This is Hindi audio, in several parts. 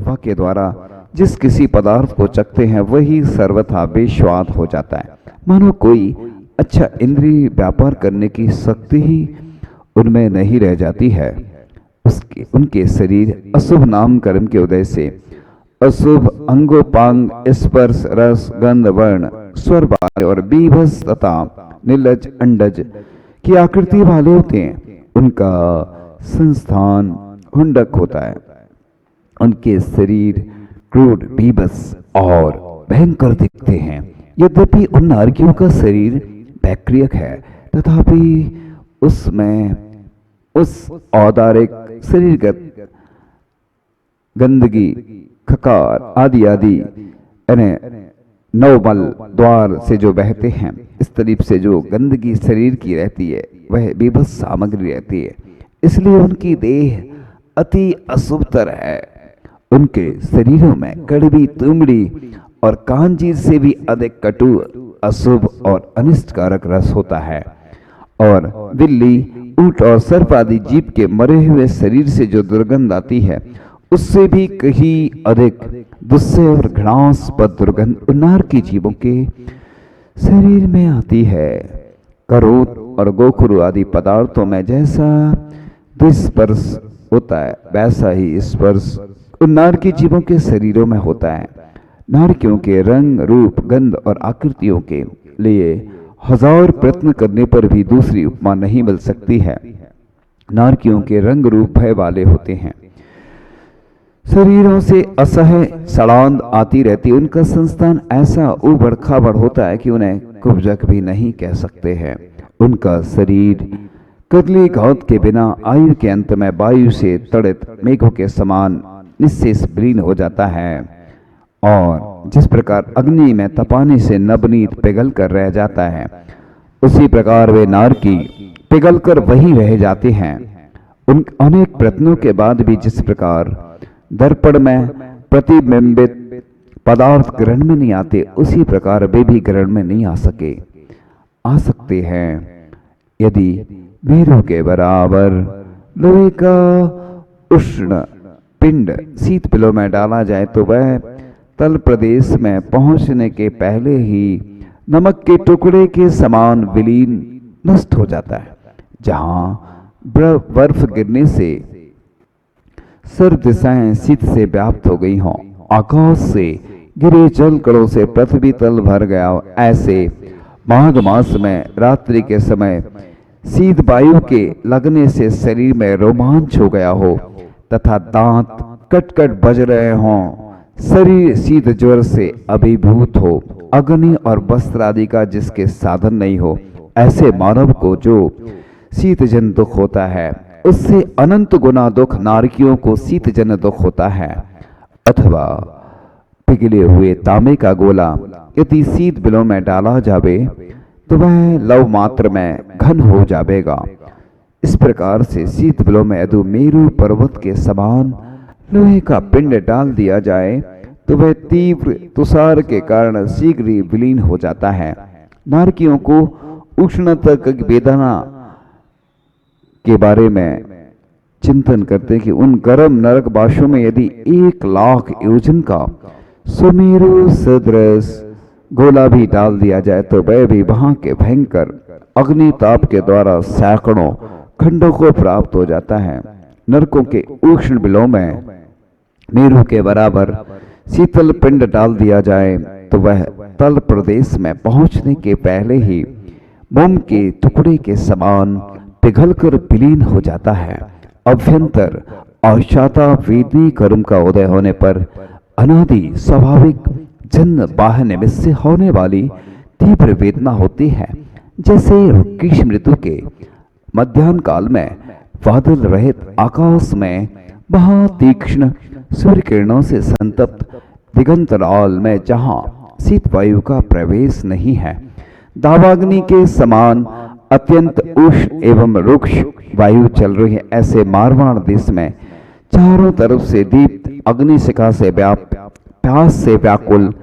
जिह्वा के द्वारा जिस किसी पदार्थ को चखते हैं वही सर्वथा बेस्वाद हो जाता है, मानो कोई अच्छा इंद्रिय व्यापार करने की शक्ति ही उनमें नहीं रह जाती है। उनके शरीर अशुभ नाम कर्म के उदय से अशुभ अंगोपांग, स्पर्श, रस, गंध, वर्ण, स्वर वाले और बीभत्स तथा निर्लज, अंडज की आकृति वाले होते हैं। उनका संस्थान हुंडक होता है। उनके शरीर क्रूर, बीभत्स और भयंकर दिखते हैं। यद्यपि उन नारकियों का शरीर बैक्रियक है, तथापि उसमें उस औदारिक शरीरगत गंदगी, खकार आदि आदि नवमल द्वार से जो बहते हैं, इस तरीफ से जो गंदगी शरीर की रहती है वह बीभत्स सामग्री रहती है, इसलिए उनकी देह अति अशुभतर है। उनके शरीरों में कड़वी, तुमड़ी और कांजीर से भी अधिक कटु, अशुभ और अनिष्टकारक रस होता है। और बिल्ली, ऊंट और सर्प आदि जीव के मरे हुए शरीर से जो दुर्गंध आती है उससे भी कहीं अधिक दुस्सह और घृणास्पद दुर्गंध उन्नार की जीवों के शरीर में आती है। करोत और गोखरू आदि पदार्थों में जैसा दुस्पर्श होता है वैसा ही स्पर्श उन्नार की जीवों के शरीरों में होता है। नारकियों के रंग, रूप, गंध और आकृतियों के लिए हजार प्रयत्न करने पर भी दूसरी उपमा नहीं मिल सकती है। नारकियों के रंग रूप भय वाले होते हैं, शरीरों से असह्य सड़ांध आती रहती। उनका संस्थान ऐसा उबड़ खाबड़ होता है कि उन्हें कुब्जक भी नहीं कह सकते हैं। उनका शरीर कदली घात के बिना आयु के अंत में वायु से तड़ित मेघों के समान निश्शेष विलीन हो जाता है। और जिस प्रकार अग्नि में तपाने से नवनीत पिघल कर रह जाता है, उसी प्रकार वे नारकी पिघल कर वहीं रह जाते हैं। उन अनेक प्रयत्नों के बाद भी जिस प्रकार दर्पण में प्रतिबिंबित पदार्थ ग्रहण में नहीं आते, उसी प्रकार वे भी ग्रहण में नहीं आ सकते हैं। यदि मेरू के बराबर लोहे का उष्ण पिंड शीत पिलों में डाला जाए तो वह तल प्रदेश में पहुंचने के पहले ही नमक के टुकड़े के समान विलीन नष्ट हो जाता है। जहां बर्फ गिरने से सर्व दिशाएं शीत से व्याप्त हो गई हों, आकाश से गिरे जल कणों से पृथ्वी तल भर गया हो, ऐसे माघ मास में रात्रि के समय शीत वायु के लगने से शरीर में रोमांच हो गया हो तथा दांत कट कट बज रहे हों, शरीर शीत ज्वर से अभिभूत हो, अग्नि और वस्त्र आदि का जिसके साधन नहीं हो, ऐसे मानव को जो शीतजन दुख होता है उससे अनंत गुना दुख नारकियों को शीतजन दुख होता है। अथवा पिघले हुए तांबे का गोला यदि शीत बिलों में डाला जावे तो वह लव मात्र में घन हो जाएगा। इस प्रकार से शीत बिलों में यदि मेरू पर्वत के समान लोहे का पिंड डाल दिया जाए तो वह तीव्र तुषार के कारण शीघ्र ही विलीन हो जाता है। नारकियों को उष्णता की वेदना के बारे में चिंतन करते हैं कि उन गर्म नरक बाशों में यदि 1,00,000 योजन का सुमेरु सदृश गोला भी डाल दिया जाए तो वह भी वहां के भयंकर अग्नि ताप के द्वारा सैकड़ों खंडों को प्राप्त हो जाता है। नरकों के उष्ण बिलों में मेरू के बराबर शीतल पिंड डाल दिया जाए तो वह तल प्रदेश में पहुंचने के पहले ही मोम के टुकड़े के समान पिघलकर विलीन हो जाता है। अभ्यंतर औशाता वेदनी कर्म का उदय होने पर अनादि स्वाभाविक जन्म बाह्य निमित्त से होने वाली तीव्र वेदना होती है। जैसे ग्रीष्म ऋतु के मध्याह्न काल में बादल रहित आकाश में महातीक्ष्ण सूर्य किरणों से संतप्त दिगंतराल में जहां शीत वायु का प्रवेश नहीं है, दावाग्नि के समान अत्यंत उष्ण एवं रुक्ष वायु चल रही है, ऐसे मारवाड़ देश में चारों तरफ से दीप्त अग्निशिखा से प्यास से व्याकुल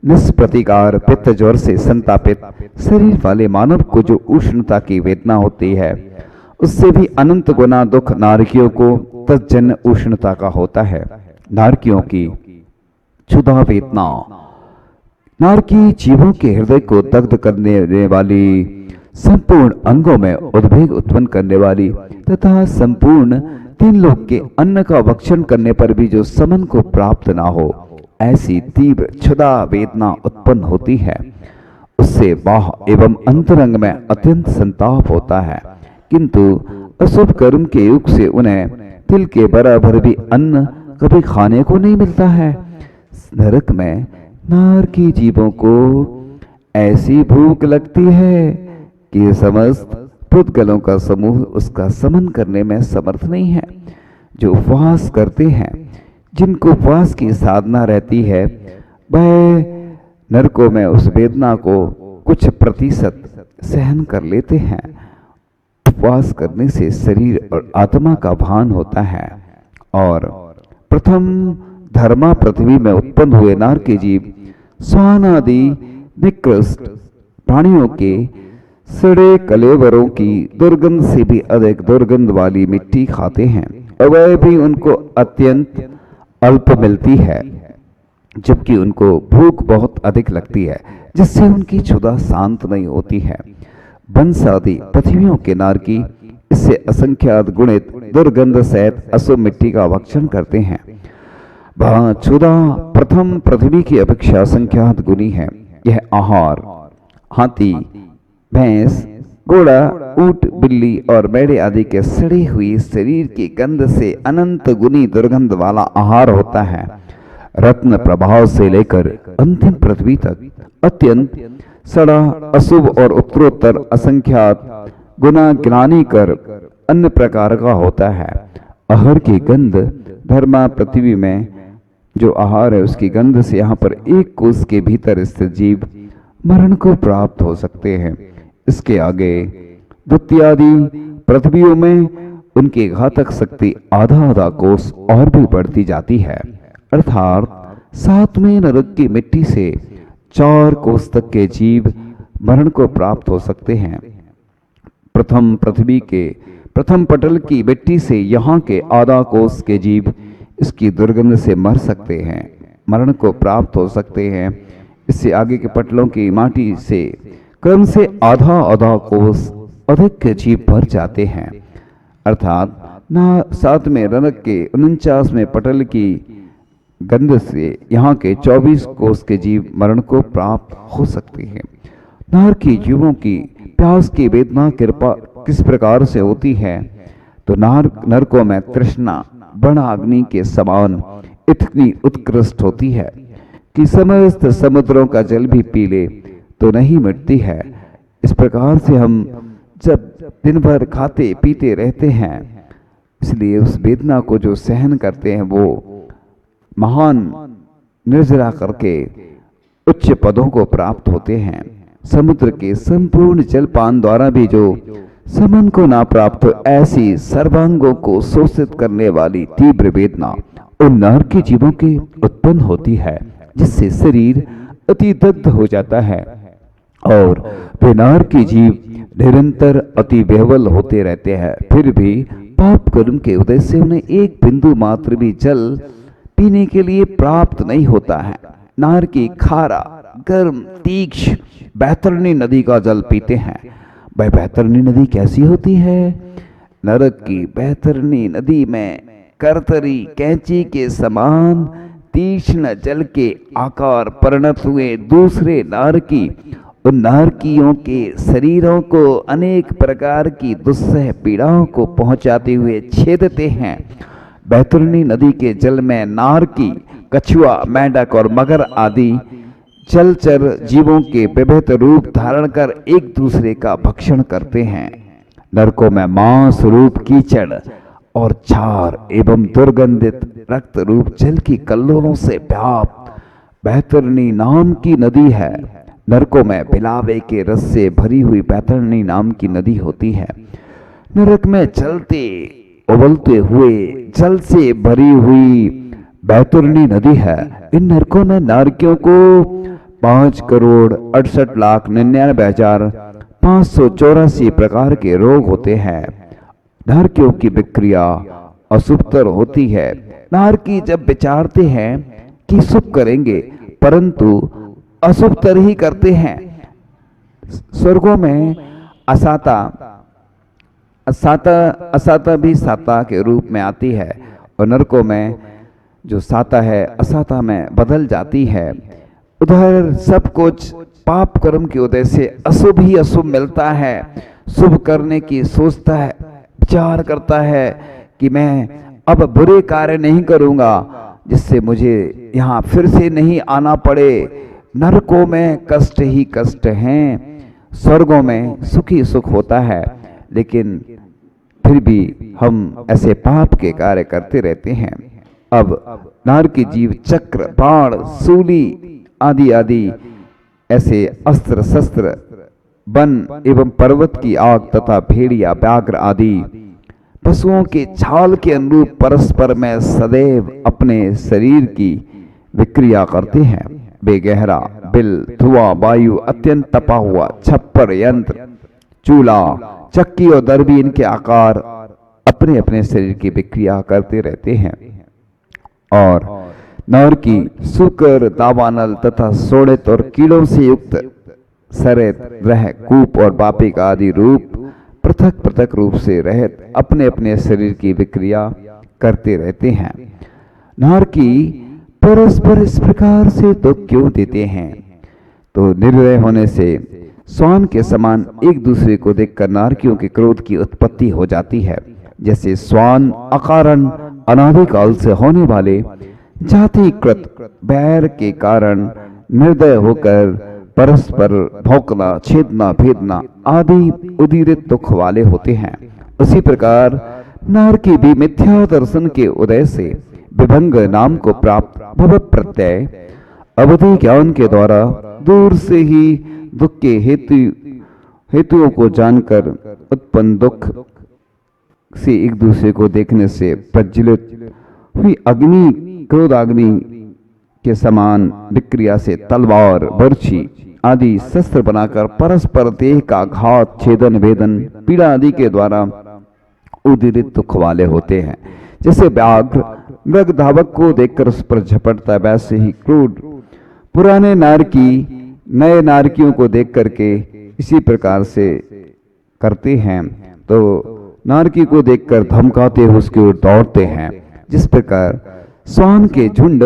निष्प्रतिकार पित्त ज्वर से संतापित शरीर वाले मानव को जो उष्णता की वेदना होती है, उससे भी अनंत गुना दुख नारकियों को तज्जन्य उष्णता का होता है। नारकियों की क्षुधा वेदना। नारकी जीवों के हृदय को दग्ध करने वाली, संपूर्ण अंगों में उद्वेग उत्पन्न करने वाली तथा संपूर्ण तीन लोक के अन्न का भक्षण करने पर भी जो समन को प्राप्त ना हो, ऐसी तीव्र क्षुधा वेदना उत्पन्न होती है। उससे बाह्य एवं अंतरंग में अत्यंत संताप होता है, किंतु अशुभ कर्म के युग से उन्हें तिल के बराबर भी अन्न कभी खाने को नहीं मिलता है। नरक में नारकी जीवों को ऐसी भूख लगती है कि समस्त पुद्गलों का समूह उसका समन करने में समर्थ नहीं है। जो उपवास करते हैं, जिनको उपवास की साधना रहती है, वह नरकों में उस वेदना को कुछ प्रतिशत सहन कर लेते हैं। उपवास करने से शरीर और आत्मा का भान होता है और प्रथम धर्मा पृथ्वी में उत्पन्न हुए नारकी जीव स्वान आदि निकृष्ट प्राणियों के सड़े कलेवरों की दुर्गंध से भी अधिक दुर्गंध वाली मिट्टी खाते हैं, और वह भी उनको अत्यंत अल्प मिलती है, जबकि उनको भूख बहुत अधिक लगती है, जिससे उनकी क्षुधा शांत नहीं होती है। वंश आदि पृथ्वियों के नारकी इससे असंख्यात गुणित दुर्गंध सहित अशुभ मिट्टी का भक्षण करते हैं। वह क्षुधा प्रथम पृथ्वी की अपेक्षा संख्यात गुनी है। यह आहार हाथी, भैंस, घोड़ा, ऊंट, बिल्ली और मेढ़े आदि के सड़ी हुई शरीर की गंध से अनंत गुनी दुर्गंध वाला आहार होता है। रत्न प्रभाव से लेकर अंतिम पृथ्वी तक अत्यंत सड़ा, अशुभ और उत्तरोत्तर असंख्यात गुना गिनानी कर अन्य प्रकार का होता है। आहार की गंध धर्मा पृथ्वी में जो आहार है, उसकी गंध से यहाँ पर एक कोस के भीतर स्थित जीव मरण को प्राप्त हो सकते हैं। इसके आगे द्वितीयादि पृथ्वियों में उनकी घातक शक्ति आधा आधा कोस और भी बढ़ती जाती है, अर्थात सातवें नरक की मिट्टी से 4 कोस तक के जीव मरण को प्राप्त हो सकते हैं। प्रथम पृथ्वी के प्रथम पटल की मिट्टी से यहाँ के आधा कोस के जीव इसकी दुर्गंध से मर सकते हैं, मरण को प्राप्त हो सकते हैं। इससे आगे के पटलों की माटी से क्रम से आधा आधा कोस अधिक के जीव मर जाते हैं, अर्थात ना 7वें नरक के 49वें पटल की गंध से यहाँ के 24 कोस के जीव मरण को प्राप्त हो सकते हैं। नारकी जीवों की प्यास की वेदना कृपा किस प्रकार से होती है, तो नरकों में तृष्णा बड़ा अग्नि के समान इतनी उत्कृष्ट होती है कि समस्त समुद्रों का जल भी पी ले तो नहीं मिटती है। इस प्रकार से हम जब दिन भर खाते पीते रहते हैं, इसलिए उस वेदना को जो सहन करते हैं वो महान निर्जरा करके उच्च पदों को प्राप्त होते हैं। समुद्र के संपूर्ण जलपान द्वारा भी जो समन को ना प्राप्त हो, ऐसी सर्वांगों को शोषित करने वाली तीव्र वेदना उन नारकी जीवों के उत्पन्न होती है, जिससे शरीर अति दग्ध हो जाता है और वे नारकी जीव निरंतर अति बेहवल होते रहते हैं। फिर भी पाप कर्म के उदय से उन्हें एक बिंदु मात्र भी जल पीने के लिए प्राप्त नहीं होता है। नारकी खारा, गर्म, तीक्ष्ण बैतरणी नदी का जल पीते हैं। वह बैतरणी नदी कैसी होती है? नरक की बैतरणी नदी में करतरी कैंची के समान तीक्ष्ण जल के आकार परिणत हुए दूसरे नारकी उन नारकियों के शरीरों को अनेक प्रकार की दुस्सह पीड़ाओं को पहुंचाते हुए छेदते हैं। बैतरणी नदी के जल में नारकी, कछुआ, मेंढक और मगर आदि जलचर जीवों के विविध रूप धारण कर एक दूसरे का भक्षण करते हैं। नरकों में मांस रूप कीचड़ और क्षार एवं दुर्गंधित रक्त रूप जल की कल्लोलों से व्याप्त बैतरणी नाम की नदी है। नरकों में बिलावे के रस से भरी हुई बैतरणी नाम की नदी होती है। नरक में चलते उबलते हुए जल से भरी हुई बैतरणी नदी है। इन नरकों में नारकियों को 5,68,99,584 प्रकार के रोग होते हैं। नारकियों की विक्रिया अशुभतर होती है। नारकी जब विचारते हैं कि शुभ करेंगे परंतु अशुभतर ही करते हैं। स्वर्गों में असाता असाता भी साता के रूप में आती है और नरकों में जो साता है असाता में बदल जाती है। उधर सब कुछ पाप कर्म की वजह से अशुभ ही अशुभ मिलता है। शुभ करने की सोचता है, विचार करता है कि मैं अब बुरे कार्य नहीं करूंगा जिससे मुझे यहाँ फिर से नहीं आना पड़े। नरकों में कष्ट ही कष्ट हैं, स्वर्गों में सुखी सुख होता है, लेकिन फिर भी हम ऐसे पाप के कार्य करते रहते हैं। अब नारकी जीव चक्र, बाण, सूली आदि आदि ऐसे अस्त्र शस्त्र, वन एवं पर्वत की आग तथा भेड़िया, व्याघ्र आदि पशुओं के छाल के अनुरूप परस्पर में सदैव अपने शरीर की विक्रिया करते हैं। वे गहरा, बिल, धुआं, वायु, अत्यंत तपा हुआ, छप्पर, यंत्र, चूल्हा, चक्की और दरबी इनके आकार अपने अपने शरीर की विक्रिया करते रहते हैं। और नारकी सुकर, दावानल तथा सोड़ित और कीड़ों से युक्त सरेत, ग्रह, कूप और बापिक आदि रूप पृथक पृथक रूप से रहित अपने अपने शरीर की विक्रिया करते रहते हैं। नारकी परस्पर इस प्रकार से दुख क्यों देते हैं? तो निर्दय होने से श्वान के समान एक दूसरे को देखकर नारकियों के क्रोध की उत्पत्ति हो जाती है। जैसे श्वान अकारण अनादिकाल से होने वाले जातिकृत बैर के कारण निर्दय होकर परस्पर भौंकना, छेदना, भेदना आदि उदीरित दुख वाले होते हैं, उसी प्रकार नारकी भी मिथ्या दर्शन के उदय से विभंग नाम को प्राप्त भव प्रत्यय अवधि ज्ञान के द्वारा दूर से ही दुख के हेतुओं को जानकर उत्पन्न दुख से एक दूसरे को देखने से प्रज्वलित हुई अग्नि, क्रोधाग्नि के समान विक्रिया से तलवार, बर्छी आदि शस्त्र बनाकर परस्पर देह का घात, छेदन, वेदन, पीड़ा आदि के द्वारा उदीरित दुख वाले होते हैं। जैसे व्याघ्र मृग धावक को देखकर उस पर झपटता है, वैसे ही क्रोध पुराने नारकी नए नारकियों को देख करके इसी प्रकार से करते हैं। तो नारकी को देखकर धमकाते हुए उसकी ओर दौड़ते हैं। जिस प्रकार श्वान के झुंड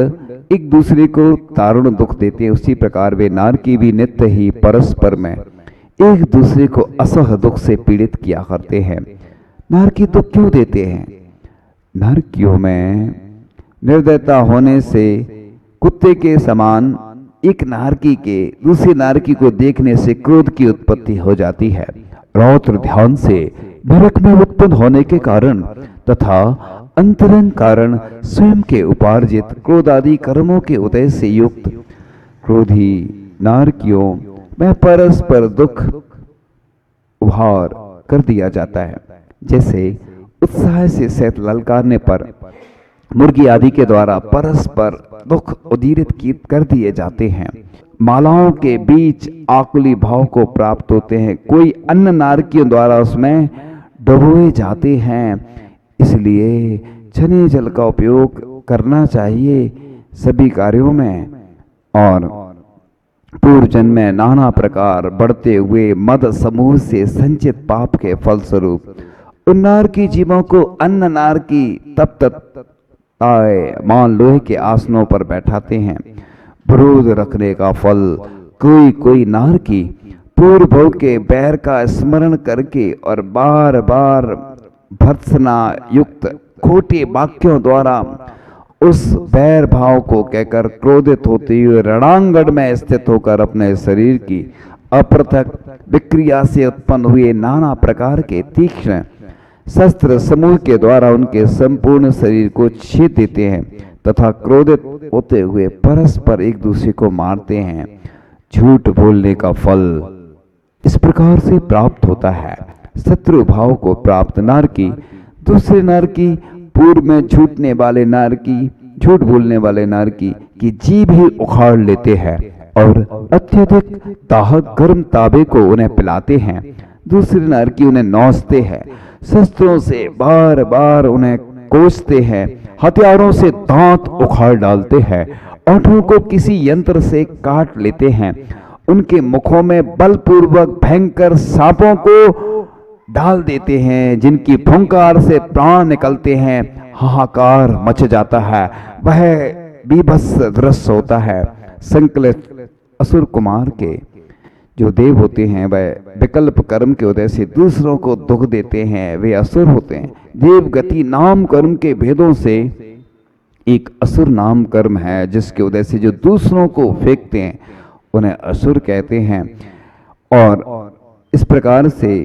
एक दूसरे को दारुण दुख देते हैं, उसी प्रकार वे नारकी भी नित्य ही परस्पर में एक दूसरे को असह दुख से पीड़ित किया करते हैं। नारकी दुख क्यों देते हैं? नारकियों में निर्दयता होने से कुत्ते के समान एक नारकी के दूसरी नारकी को देखने से क्रोध की उत्पत्ति हो जाती है। रौद्र ध्यान से नरक में उत्पन्न होने के कारण तथा अंतरंग कारण स्वयं के उपार्जित क्रोध आदि कर्मों के उदय से युक्त क्रोधी नारकियों में परस्पर दुख उभार कर दिया जाता है। जैसे उत्साह से शहद ललकारने पर मुर्गी आदि के द्वारा परस्पर दुख उदीरित कर दिए जाते हैं। मालाओं के बीच आकुली भाव को प्राप्त होते हैं, कोई अन्य नारकियों द्वारा उसमें डुबोए जाते हैं। इसलिए छने जल का उपयोग करना चाहिए सभी कार्यों में। और पूर्व जन्म में नाना प्रकार बढ़ते हुए मद समूह से संचित पाप के फलस्वरूप उन नारकी जीवों को अन्य नारकी तब तक मान लोहे के आसनों पर बैठाते हैं। विरोध रखने का फल कोई कोई नारकी पूर्व भोग के बैर का स्मरण करके और बार बार भर्त्सना युक्त खोटे वाक्यों द्वारा उस बैर भाव को कहकर क्रोधित होते हुए रणांगण में स्थित होकर अपने शरीर की अपृथक विक्रिया से उत्पन्न हुए नाना प्रकार के तीक्ष्ण शस्त्र समूह के द्वारा उनके संपूर्ण शरीर को छेद देते हैं तथा क्रोधित होते हुए परस्पर एक दूसरे को मारते हैं। झूठ बोलने का फल इस प्रकार से प्राप्त होता है। शत्रु भाव को प्राप्त नारकी दूसरे नारकी पूर्व में झूठने वाले नारकी झूठ बोलने वाले नारकी की जीभ ही उखाड़ लेते हैं और अत्यधिक दाहक गर्म ताबे को उन्हें पिलाते हैं। दूसरे नारकी उन्हें नौचते हैं, शस्त्रों से बार बार उन्हें कोसते हैं, हथियारों से दांत उखाड़ डालते हैं, ओंठों को किसी यंत्र से काट लेते हैं, उनके मुखों में बलपूर्वक भयंकर सांपों को डाल देते हैं, जिनकी फुंकार से प्राण निकलते हैं, हाहाकार मच जाता है, वह बीभत्स दृश्य होता है। संकलित असुर कुमार के जो देव होते हैं वह विकल्प कर्म के उदय से दूसरों को दुख देते हैं, वे असुर होते हैं। देव गति नाम कर्म के भेदों से एक असुर नाम कर्म है, जिसके उदय से जो दूसरों को फेंकते हैं उन्हें असुर कहते हैं। और इस प्रकार से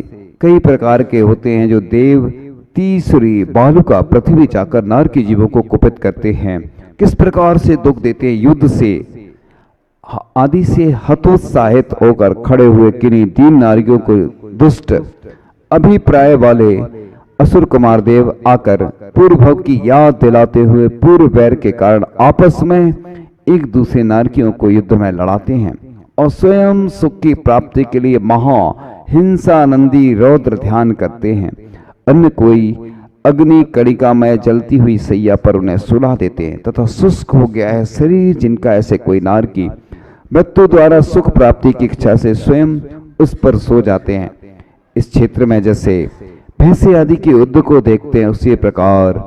कई प्रकार के होते हैं जो देव तीसरी बालुका पृथ्वी चाकर नर के जीवों को कुपित करते हैं। किस प्रकार से दुख देते हैं, युद्ध से आदि से हतोत्साहित होकर खड़े हुए किन्हीं दीन नारियों को दुष्ट अभिप्राय वाले असुर कुमार देव आकर पूर्व भव की याद दिलाते हुए पूर्व वैर के कारण आपस में एक दूसरे नारकियों को युद्ध में लड़ाते हैं और स्वयं सुख की प्राप्ति के लिए महा हिंसानंदी रौद्र ध्यान करते हैं। अन्य कोई अग्नि कड़िका में जलती हुई सैया पर उन्हें सुला देते हैं तथा शुष्क हो गया है शरीर जिनका, ऐसे कोई नारकी मृत्यु द्वारा सुख प्राप्ति की इच्छा से स्वयं उस पर सो जाते हैं। इस क्षेत्र में जैसे भैंसे आदि के युद्ध को देखते हैं, उसी प्रकार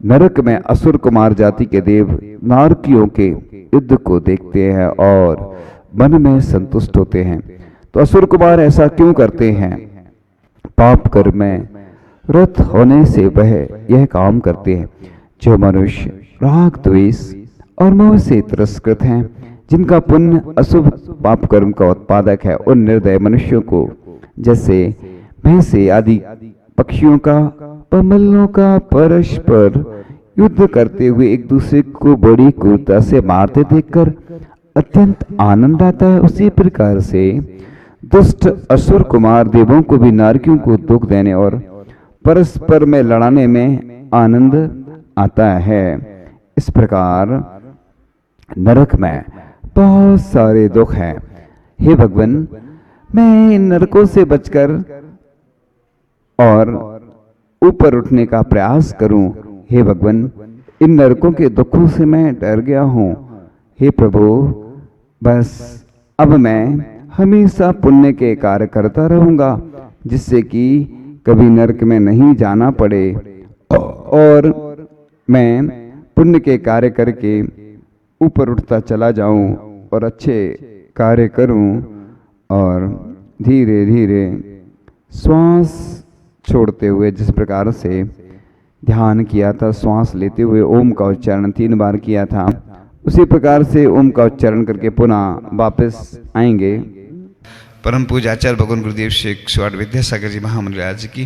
नरक में असुर कुमार जाति के देव नारकियों के युद्ध को देखते हैं और मन में संतुष्ट होते हैं। तो असुर कुमार ऐसा क्यों करते हैं? पाप कर्म में रत होने से वह यह काम करते हैं। जो मनुष्य राग द्वेष और मोह से तिरस्कृत हैं, जिनका पुण्य अशुभ पाप कर्म का उत्पादक है, उन निर्दय मनुष्यों को जैसे भैंसे आदि पक्षियों का पमलों का परस्पर युद्ध करते हुए एक दूसरे को बड़ी क्रूरता से मारते देखकर अत्यंत आनंद आता है, उसी प्रकार से दुष्ट असुर कुमार देवों को भी नारकियों को दुख देने और परस्पर में लड़ाने में आनंद आता है। इस प्रकार नरक में बहुत सारे दुख हैं। हे भगवान, मैं इन नरकों से बचकर और ऊपर उठने का प्रयास करूं। हे भगवान, इन नरकों के दुखों से मैं डर गया हूं। हे प्रभु, बस अब मैं हमेशा पुण्य के कार्य करता रहूंगा, जिससे कि कभी नरक में नहीं जाना पड़े और मैं पुण्य के कार्य करके ऊपर उठता चला जाऊं और अच्छे कार्य करूं और धीरे धीरे श्वास छोड़ते हुए, जिस प्रकार से ध्यान किया था, श्वास लेते हुए ओम का उच्चारण 3 बार किया था, उसी प्रकार से ओम का उच्चारण करके पुनः वापस आएंगे। परम पूज्य आचार्य भगवान गुरुदेव श्री स्वामी विद्यासागर जी महामंडल की